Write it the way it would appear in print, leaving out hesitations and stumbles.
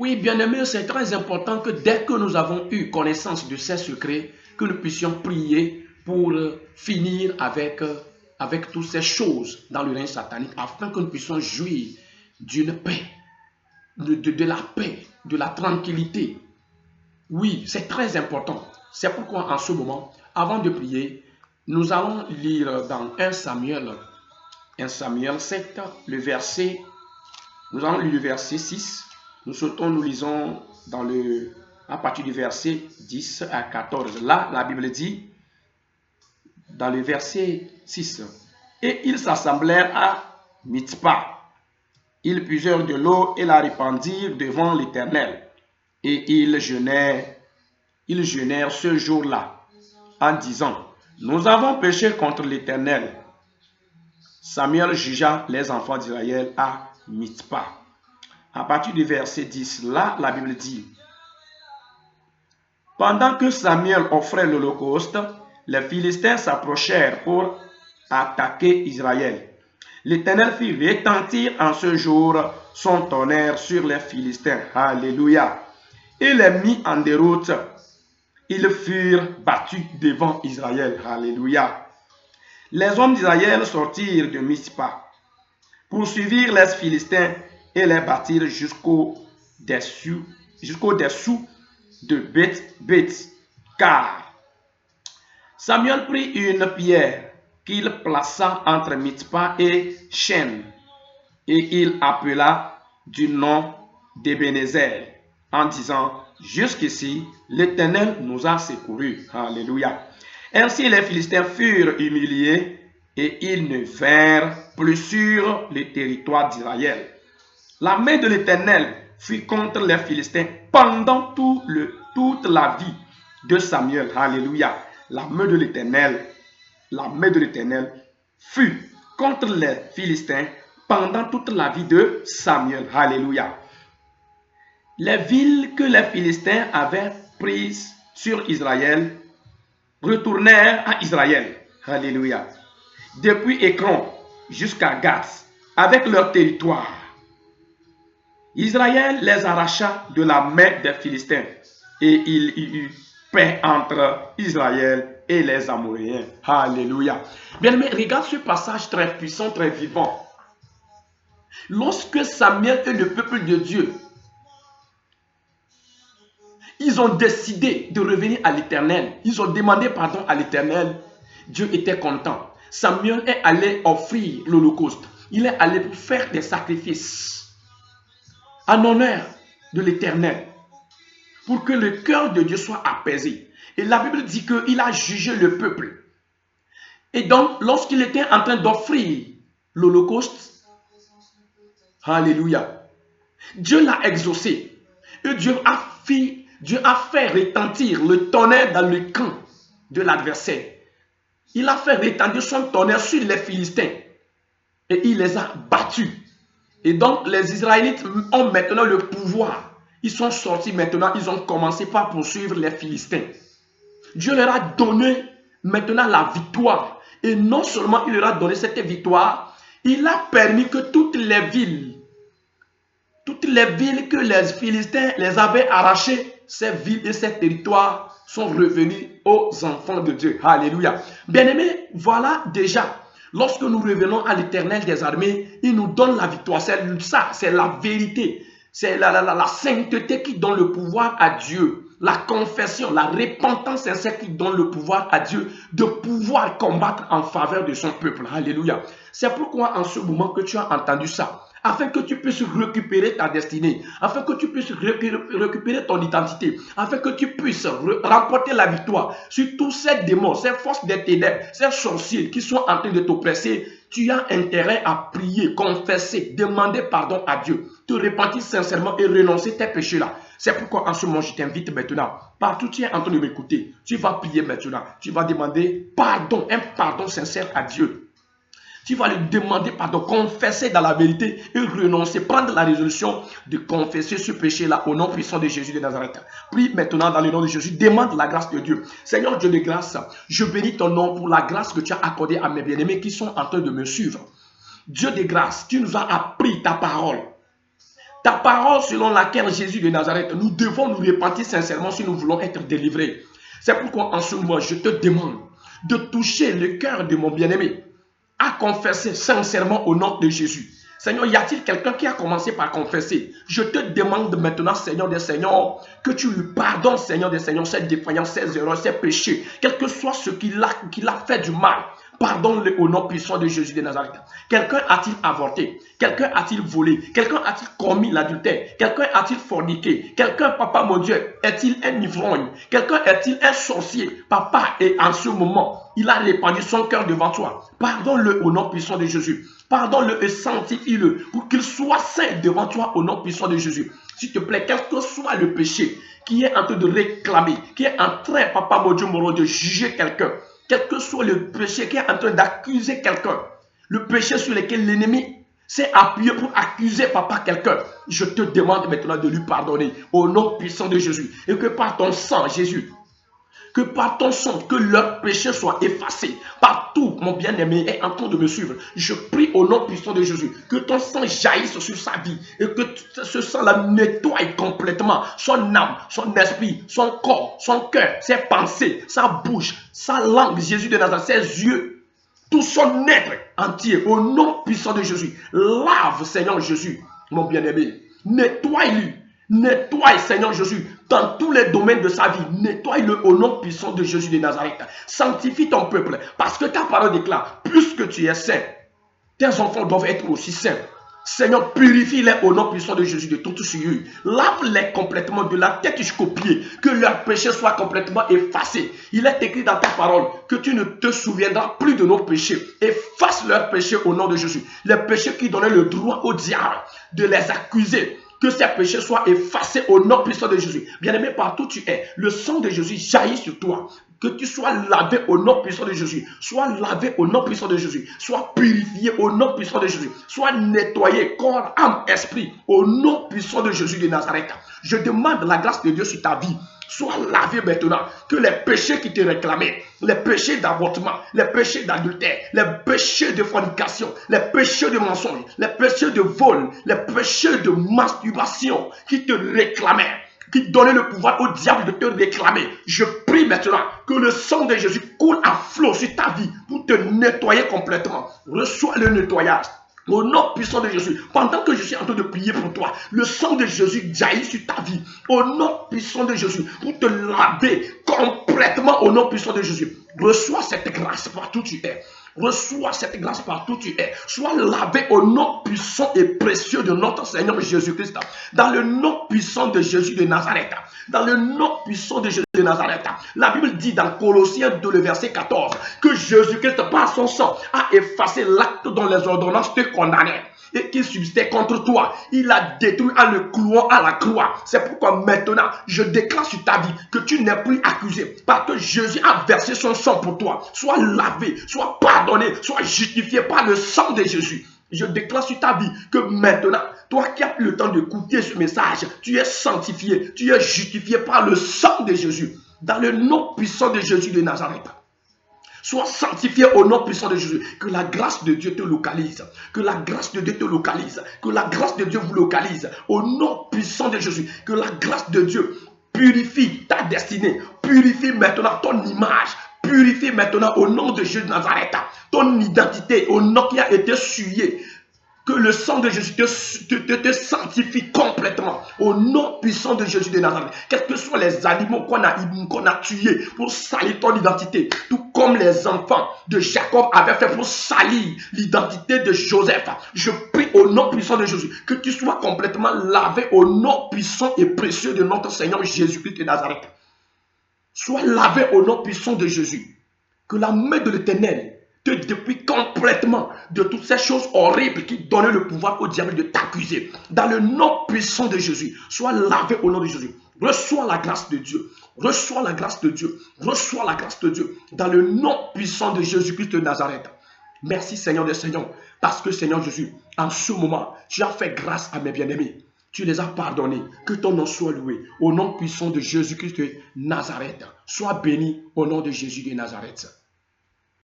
Oui, bien-aimés, c'est très important que dès que nous avons eu connaissance de ces secrets, que nous puissions prier pour finir avec toutes ces choses dans le règne satanique, afin que nous puissions jouir d'une paix, de la paix, de la tranquillité. Oui, c'est très important. C'est pourquoi en ce moment, avant de prier, nous allons lire dans 1 Samuel 7, nous allons lire le verset 6. Nous lisons à partir du verset 10 à 14. Là, la Bible dit, dans le verset 6, « Et ils s'assemblèrent à Mitzpah. Ils puisèrent de l'eau et la répandirent devant l'Éternel. Et ils jeûnèrent ce jour-là, en disant, « Nous avons péché contre l'Éternel. » Samuel jugea les enfants d'Israël à Mitzpah. À partir du verset 10, là, la Bible dit, « Pendant que Samuel offrait l'holocauste, les Philistins s'approchèrent pour attaquer Israël. L'Éternel fit retentir en ce jour son tonnerre sur les Philistins. Alléluia. Il les mit en déroute. Ils furent battus devant Israël. Alléluia. Les hommes d'Israël sortirent de Mitzpah, poursuivirent les Philistins et les battirent jusqu'au dessous de Beth-car. Samuel prit une pierre qu'il plaça entre Mitzpah et Shen, et il appela du nom d'Ebenezer, en disant, « Jusqu'ici, l'Éternel nous a secourus. » Alléluia. Ainsi les Philistins furent humiliés et ils ne vinrent plus sur le territoire d'Israël. La main de l'Éternel fut contre les Philistins pendant toute la vie de Samuel. Alléluia. La main de l'Éternel fut contre les Philistins pendant toute la vie de Samuel. Alléluia. Les villes que les Philistins avaient prises sur Israël retournèrent à Israël. Alléluia. Depuis Écron jusqu'à Gath, avec leur territoire. Israël les arracha de la main des Philistins et il y eut paix entre Israël et les Amoréens. Alléluia. Bien-aimés, regarde ce passage très puissant, très vivant. Lorsque Samuel et le peuple de Dieu, ils ont décidé de revenir à l'Éternel, ils ont demandé pardon à l'Éternel, Dieu était content. Samuel est allé offrir l'holocauste. Il est allé faire des sacrifices en honneur de l'Éternel pour que le cœur de Dieu soit apaisé. Et la Bible dit qu'il a jugé le peuple. Et donc, lorsqu'il était en train d'offrir l'holocauste, alléluia, Dieu l'a exaucé. Et Dieu a fait retentir le tonnerre dans le camp de l'adversaire. Il a fait retentir son tonnerre sur les Philistins. Et il les a battus. Et donc, les Israélites ont maintenant le pouvoir. Ils sont sortis maintenant, ils ont commencé par poursuivre les Philistins. Dieu leur a donné maintenant la victoire. Et non seulement il leur a donné cette victoire, il a permis que toutes les villes que les Philistins les avaient arrachées, ces villes et ces territoires sont revenus aux enfants de Dieu. Alléluia. Bien-aimés, voilà déjà, lorsque nous revenons à l'Éternel des armées, il nous donne la victoire. C'est ça, c'est la vérité. C'est la sainteté qui donne le pouvoir à Dieu. La confession, la repentance sincère qui donne le pouvoir à Dieu de pouvoir combattre en faveur de son peuple. Alléluia. C'est pourquoi en ce moment que tu as entendu ça, afin que tu puisses récupérer ta destinée, afin que tu puisses récupérer ton identité, afin que tu puisses remporter la victoire sur tous ces démons, ces forces des ténèbres, ces sorciers qui sont en train de t'oppresser. Tu as intérêt à prier, confesser, demander pardon à Dieu, te repentir sincèrement et renoncer tes péchés-là. C'est pourquoi en ce moment, je t'invite maintenant, partout tu es en train de m'écouter, tu vas prier maintenant, tu vas demander pardon, un pardon sincère à Dieu. Tu vas lui demander pardon, confesser dans la vérité et renoncer, prendre la résolution de confesser ce péché-là au nom puissant de Jésus de Nazareth. Prie maintenant dans le nom de Jésus, demande la grâce de Dieu. Seigneur Dieu de grâce, je bénis ton nom pour la grâce que tu as accordée à mes bien-aimés qui sont en train de me suivre. Dieu de grâce, tu nous as appris ta parole. Ta parole selon laquelle Jésus de Nazareth, nous devons nous repentir sincèrement si nous voulons être délivrés. C'est pourquoi en ce moment, je te demande de toucher le cœur de mon bien-aimé à confesser sincèrement au nom de Jésus. Seigneur, y a-t-il quelqu'un qui a commencé par confesser? Je te demande maintenant, Seigneur des Seigneurs, que tu lui pardonnes, Seigneur des Seigneurs, ses défaillances, ses erreurs, ses péchés, quel que soit ce qu'il a fait du mal. Pardonne-le au nom puissant de Jésus de Nazareth. Quelqu'un a-t-il avorté? Quelqu'un a-t-il volé? Quelqu'un a-t-il commis l'adultère? Quelqu'un a-t-il forniqué? Quelqu'un, papa mon Dieu, est-il un ivrogne? Quelqu'un est-il un sorcier? Papa, et en ce moment, il a répandu son cœur devant toi. Pardonne-le au nom puissant de Jésus. Pardonne-le et sanctifie-le pour qu'il soit saint devant toi au nom puissant de Jésus. S'il te plaît, quel que soit le péché qui est en train de réclamer, qui est en train, papa mon Dieu, de juger quelqu'un, quel que soit le péché qui est en train d'accuser quelqu'un, le péché sur lequel l'ennemi s'est appuyé pour accuser papa quelqu'un, je te demande maintenant de lui pardonner au nom puissant de Jésus. Et que par ton sang, Jésus, que par ton sang, que leur péché soit effacé. Partout, mon bien-aimé est en train de me suivre. Je prie au nom puissant de Jésus, que ton sang jaillisse sur sa vie et que ce sang la nettoie complètement son âme, son esprit, son corps, son cœur, ses pensées, sa bouche, sa langue, Jésus de Nazareth, ses yeux, tout son être entier, au nom puissant de Jésus. Lave, Seigneur Jésus, mon bien-aimé. Nettoie-lui. Nettoie, Seigneur Jésus, dans tous les domaines de sa vie. Nettoie-le au nom puissant de Jésus de Nazareth. Sanctifie ton peuple, parce que ta parole déclare, plus que tu es saint, tes enfants doivent être aussi saints. Seigneur, purifie-les au nom puissant de Jésus de toute souillure. Lave-les complètement de la tête jusqu'aux pieds. Que leurs péchés soient complètement effacés. Il est écrit dans ta parole que tu ne te souviendras plus de nos péchés. Efface leurs péchés au nom de Jésus. Les péchés qui donnaient le droit au diable de les accuser. Que ces péchés soient effacés au nom puissant de Jésus. Bien-aimé, partout tu es, le sang de Jésus jaillit sur toi. Que tu sois lavé au nom puissant de Jésus. Sois lavé au nom puissant de Jésus. Sois purifié au nom puissant de Jésus. Sois nettoyé, corps, âme, esprit, au nom puissant de Jésus de Nazareth. Je demande la grâce de Dieu sur ta vie. Sois lavé maintenant. Que les péchés qui te réclamaient, les péchés d'avortement, les péchés d'adultère, les péchés de fornication, les péchés de mensonge, les péchés de vol, les péchés de masturbation qui te réclamaient, qui donnait le pouvoir au diable de te réclamer. Je prie maintenant que le sang de Jésus coule à flot sur ta vie pour te nettoyer complètement. Reçois le nettoyage. Au nom puissant de Jésus, pendant que je suis en train de prier pour toi, le sang de Jésus jaillit sur ta vie. Au nom puissant de Jésus, pour te laver complètement au nom puissant de Jésus. Reçois cette grâce partout où tu es. Reçois cette grâce partout où tu es. Sois lavé au nom puissant et précieux de notre Seigneur Jésus-Christ. Dans le nom puissant de Jésus de Nazareth. Dans le nom puissant de Jésus de Nazareth. La Bible dit dans Colossiens 2, le verset 14, que Jésus-Christ, par son sang, a effacé l'acte dont les ordonnances te condamnaient et qui subsistait contre toi. Il a détruit en le clouant à la croix. C'est pourquoi maintenant, je déclare sur ta vie que tu n'es plus accusé parce que Jésus a versé son sang pour toi. Sois lavé, sois pardonné, sois justifié par le sang de Jésus. Je déclare sur ta vie que maintenant, toi qui as pris le temps d'écouter ce message, tu es sanctifié, tu es justifié par le sang de Jésus. Dans le nom puissant de Jésus de Nazareth. Sois sanctifié au nom puissant de Jésus. Que la grâce de Dieu te localise. Que la grâce de Dieu te localise. Que la grâce de Dieu vous localise. Au nom puissant de Jésus. Que la grâce de Dieu purifie ta destinée. Purifie maintenant ton image. Purifie maintenant au nom de Jésus de Nazareth ton identité, au nom qui a été souillé. Que le sang de Jésus te sanctifie complètement au nom puissant de Jésus de Nazareth. Quels que soient les animaux qu'on a tués pour salir ton identité, tout comme les enfants de Jacob avaient fait pour salir l'identité de Joseph. Je prie au nom puissant de Jésus que tu sois complètement lavé au nom puissant et précieux de notre Seigneur Jésus-Christ de Nazareth. Sois lavé au nom puissant de Jésus. Que la main de l'Éternel te dépouille complètement de toutes ces choses horribles qui donnaient le pouvoir au diable de t'accuser. Dans le nom puissant de Jésus, sois lavé au nom de Jésus. Reçois la grâce de Dieu. Reçois la grâce de Dieu. Reçois la grâce de Dieu. Dans le nom puissant de Jésus-Christ de Nazareth. Merci Seigneur des Seigneurs. Parce que Seigneur Jésus, en ce moment, tu as fait grâce à mes bien-aimés. Tu les as pardonnés. Que ton nom soit loué. Au nom puissant de Jésus-Christ de Nazareth. Sois béni au nom de Jésus de Nazareth.